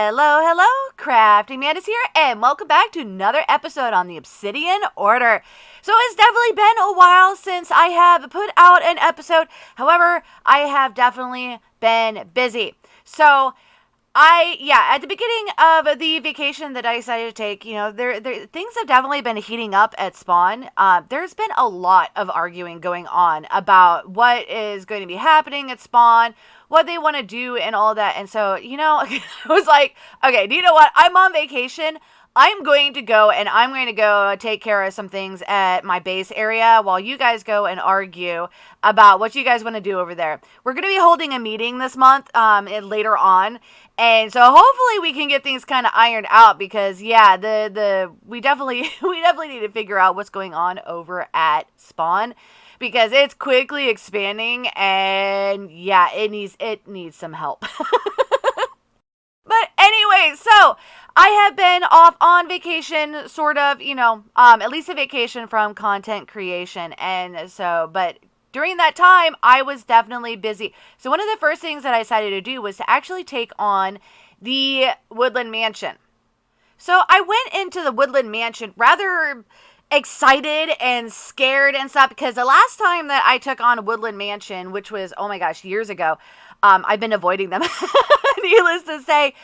Hello, hello, CraftingMantis here, and welcome back to another episode on the Obsidian Order. So it's definitely been a while since I have put out an episode. However, I have definitely been busy. So at the beginning of the vacation that I decided to take, things have definitely been heating up at spawn. There's been a lot of arguing going on about what is going to be happening at spawn, what they want to do, and all that. And so, I was like, okay, do you know what? I'm on vacation. I'm going to go take care of some things at my base area while you guys go and argue about what you guys want to do over there. We're going to be holding a meeting this month, later on. And so hopefully we can get things kind of ironed out because we definitely need to figure out what's going on over at spawn because it's quickly expanding and it needs some help. But anyway, so I have been off on vacation, sort of, at least a vacation from content creation. And so, but during that time, I was definitely busy. So one of the first things that I decided to do was to actually take on the Woodland Mansion. So I went into the Woodland Mansion rather excited and scared and stuff because the last time that I took on a Woodland Mansion, which was, oh my gosh, years ago, I've been avoiding them. Needless to say,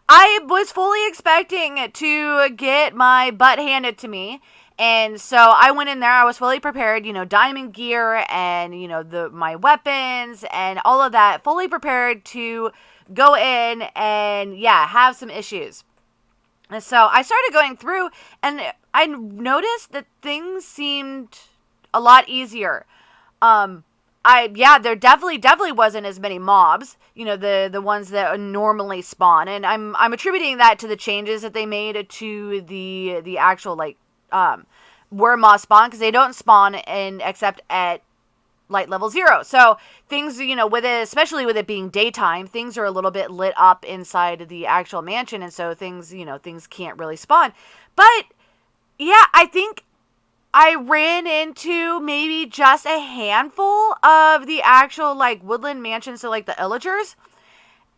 I was fully expecting to get my butt handed to me. And so I went in there, I was fully prepared, diamond gear and, my weapons and all of that, fully prepared to go in and, have some issues. And so I started going through and I noticed that things seemed a lot easier. There definitely wasn't as many mobs, the ones that normally spawn. And I'm attributing that to the changes that they made to the actual, where mobs spawn, because they don't spawn except at light level 0. So things, especially with it being daytime, things are a little bit lit up inside the actual mansion. And so things can't really spawn. But yeah, I think I ran into maybe just a handful of the actual, Woodland Mansion, so, the Illagers.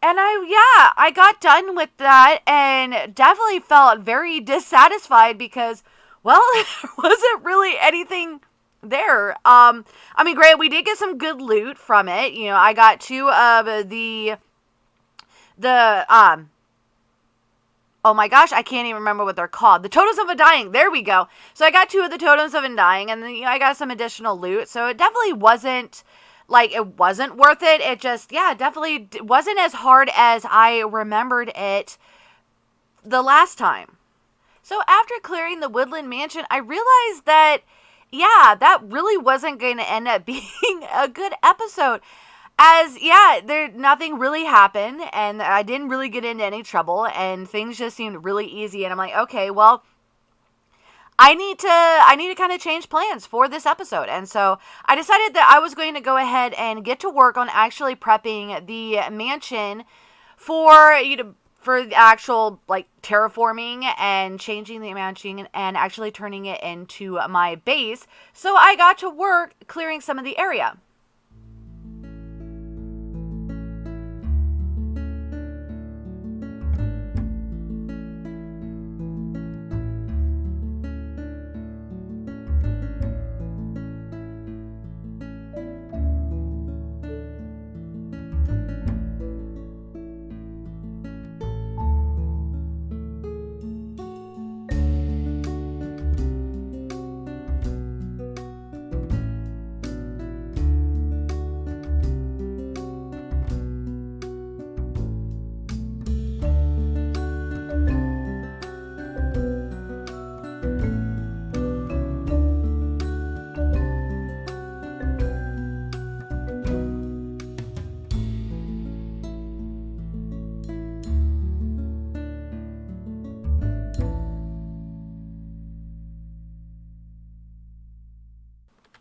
And I got done with that and definitely felt very dissatisfied because, well, there wasn't really anything there. Granted, we did get some good loot from it. I got 2 of oh my gosh, I can't even remember what they're called. The Totems of Undying. There we go. So I got 2 of the Totems of Undying, and then I got some additional loot. So it definitely wasn't, it wasn't worth it. It just, definitely wasn't as hard as I remembered it the last time. So after clearing the Woodland Mansion, I realized that, that really wasn't going to end up being a good episode. As, nothing really happened, and I didn't really get into any trouble, and things just seemed really easy, and I'm like, okay, well, I need to kind of change plans for this episode, and so I decided that I was going to go ahead and get to work on actually prepping the mansion for the actual, terraforming and changing the mansion and actually turning it into my base, so I got to work clearing some of the area.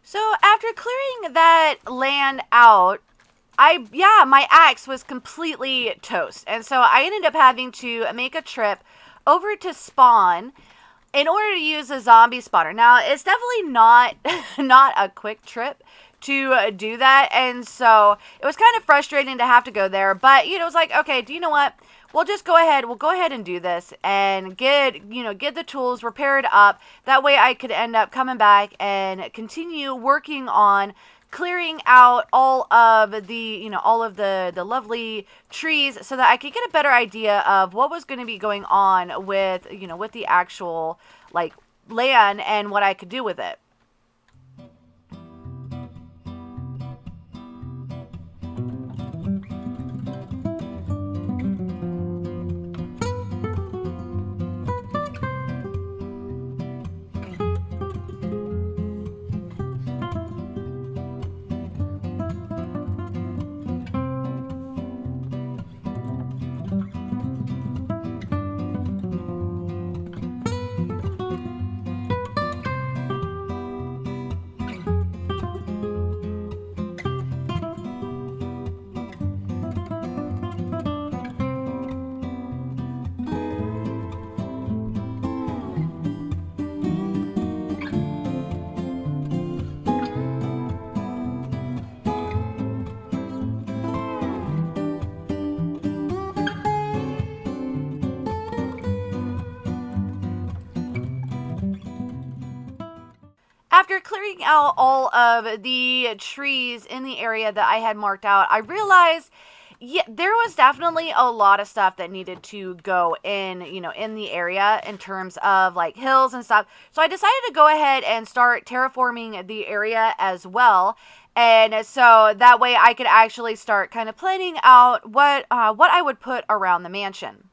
So after clearing that land out, my axe was completely toast. And so I ended up having to make a trip over to spawn in order to use a zombie spotter. Now, it's definitely not a quick trip to do that. And so it was kind of frustrating to have to go there. But, you know, it was like, okay, do you know what? We'll go ahead and do this and get the tools repaired up. That way I could end up coming back and continue working on clearing out all of the, the lovely trees so that I could get a better idea of what was going to be going on with, with the actual, like, land and what I could do with it. After clearing out all of the trees in the area that I had marked out, I realized there was definitely a lot of stuff that needed to go in, in the area in terms of like hills and stuff. So I decided to go ahead and start terraforming the area as well. And so that way I could actually start kind of planning out what I would put around the mansion.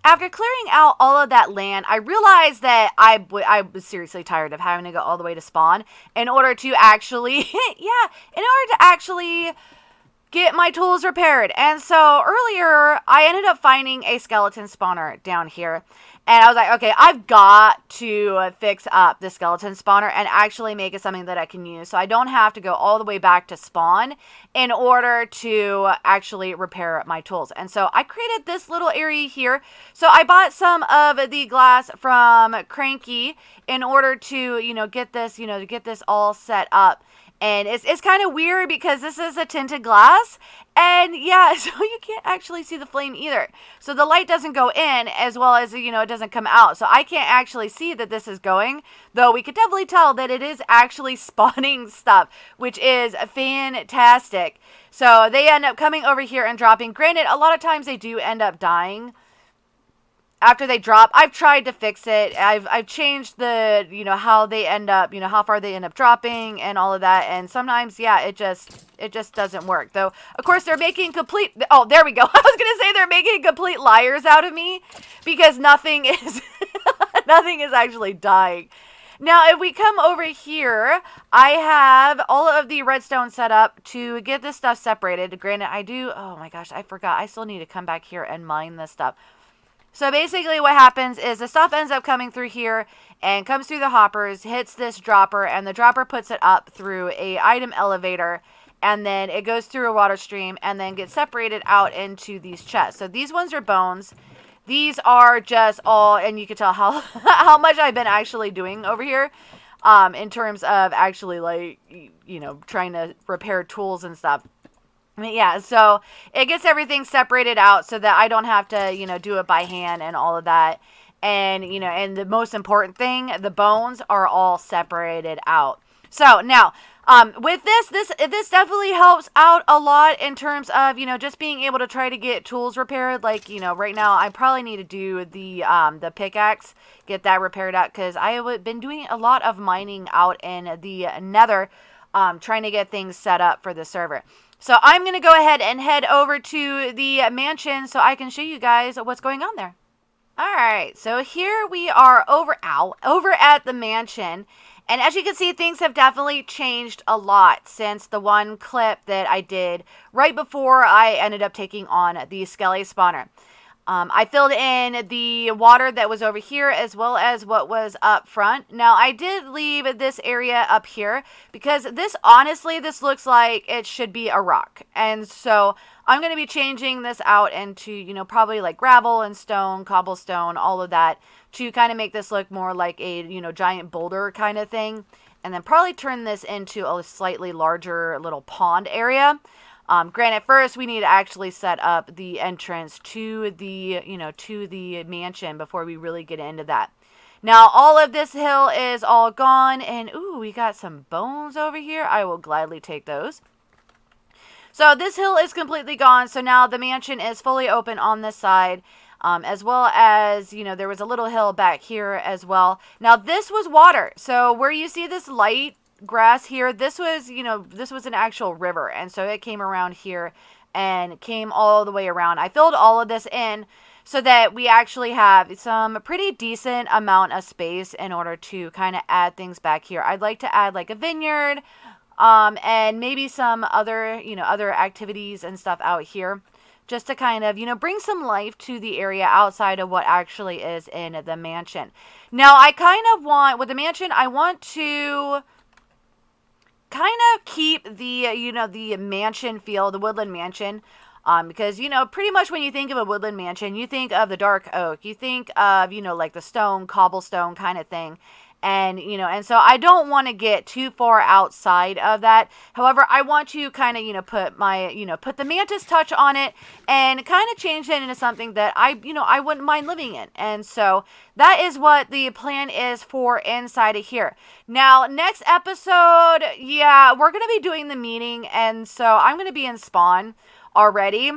After clearing out all of that land, I realized that I was seriously tired of having to go all the way to spawn in order to actually, get my tools repaired. And so earlier, I ended up finding a skeleton spawner down here. And I was like, okay, I've got to fix up the skeleton spawner and actually make it something that I can use. So I don't have to go all the way back to spawn in order to actually repair my tools. And so I created this little area here. So I bought some of the glass from Cranky in order to, get this all set up. And it's kind of weird because this is a tinted glass. And yeah, so you can't actually see the flame either. So the light doesn't go in as well as, it doesn't come out. So I can't actually see that this is going. Though we could definitely tell that it is actually spawning stuff, which is fantastic. So they end up coming over here and dropping. Granted, a lot of times they do end up dying after they drop. I've tried to fix it. I've changed the, how they end up, how far they end up dropping and all of that. And sometimes, yeah, it just doesn't work. Though, of course, they're making complete, oh, there we go. I was going to say they're making complete liars out of me because nothing is, nothing is actually dying. Now, if we come over here, I have all of the redstone set up to get this stuff separated. Granted, oh my gosh, I forgot. I still need to come back here and mine this stuff. So basically what happens is the stuff ends up coming through here and comes through the hoppers, hits this dropper, and the dropper puts it up through a item elevator, and then it goes through a water stream and then gets separated out into these chests. So these ones are bones. These are just all, and you can tell how how much I've been actually doing over here in terms of actually, like, trying to repair tools and stuff. Yeah, so it gets everything separated out so that I don't have to, do it by hand and all of that. And, and the most important thing, the bones are all separated out. So now With this definitely helps out a lot in terms of, just being able to try to get tools repaired. Like, right now I probably need to do the pickaxe, get that repaired out, because I have been doing a lot of mining out in the nether, trying to get things set up for the server. So I'm going to go ahead and head over to the mansion so I can show you guys what's going on there. Alright, so here we are over at the mansion. And as you can see, things have definitely changed a lot since the one clip that I did right before I ended up taking on the Skelly spawner. I filled in the water that was over here as well as what was up front. Now, I did leave this area up here because honestly, this looks like it should be a rock. And so I'm going to be changing this out into, probably like gravel and stone, cobblestone, all of that to kind of make this look more like a, giant boulder kind of thing. And then probably turn this into a slightly larger little pond area. Granted, first we need to actually set up the entrance to the, to the mansion before we really get into that. Now, all of this hill is all gone, and ooh, we got some bones over here. I will gladly take those. So this hill is completely gone, so now the mansion is fully open on this side, as well as, there was a little hill back here as well. Now, this was water, so where you see this light grass here, this was an actual river, and so it came around here and came all the way around. I filled all of this in so that we actually have some pretty decent amount of space in order to kind of add things back here. I'd like to add like a vineyard, and maybe some other other activities and stuff out here, just to kind of bring some life to the area outside of what actually is in the mansion. Now, I kind of want with the mansion, I want to kind of keep the, the mansion feel, the Woodland Mansion, because, pretty much when you think of a Woodland Mansion, you think of the dark oak, you think of, like the stone, cobblestone kind of thing. And, and so I don't want to get too far outside of that. However, I want to kind of, put the Mantis touch on it and kind of change it into something that I wouldn't mind living in. And so that is what the plan is for inside of here. Now, next episode, yeah, we're going to be doing the meeting. And so I'm going to be in spawn already.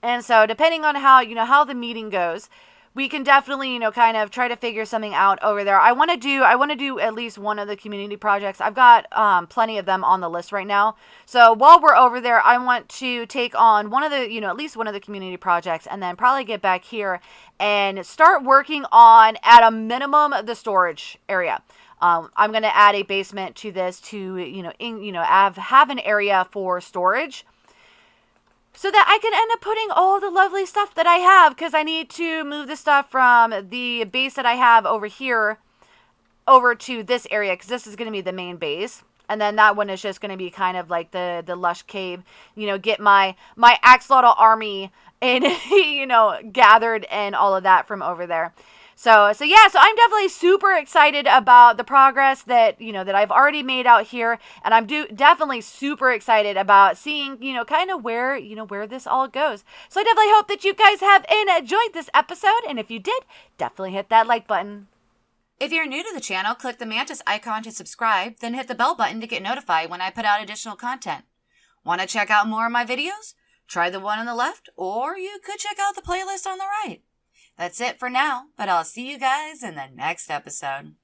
And so depending on how, how the meeting goes, we can definitely, kind of try to figure something out over there. I want to do at least one of the community projects. I've got plenty of them on the list right now. So while we're over there, I want to take on one of the, at least one of the community projects, and then probably get back here and start working on, at a minimum, the storage area. I'm going to add a basement to this to, have an area for storage, so that I can end up putting all the lovely stuff that I have, because I need to move the stuff from the base that I have over here over to this area, because this is going to be the main base. And then that one is just going to be kind of like the lush cave, get my axolotl army and, gathered and all of that from over there. So yeah, so I'm definitely super excited about the progress that, that I've already made out here. And I'm definitely super excited about seeing, kind of where, where this all goes. So I definitely hope that you guys have enjoyed this episode. And if you did, definitely hit that like button. If you're new to the channel, click the Mantis icon to subscribe, then hit the bell button to get notified when I put out additional content. Want to check out more of my videos? Try the one on the left, or you could check out the playlist on the right. That's it for now, but I'll see you guys in the next episode.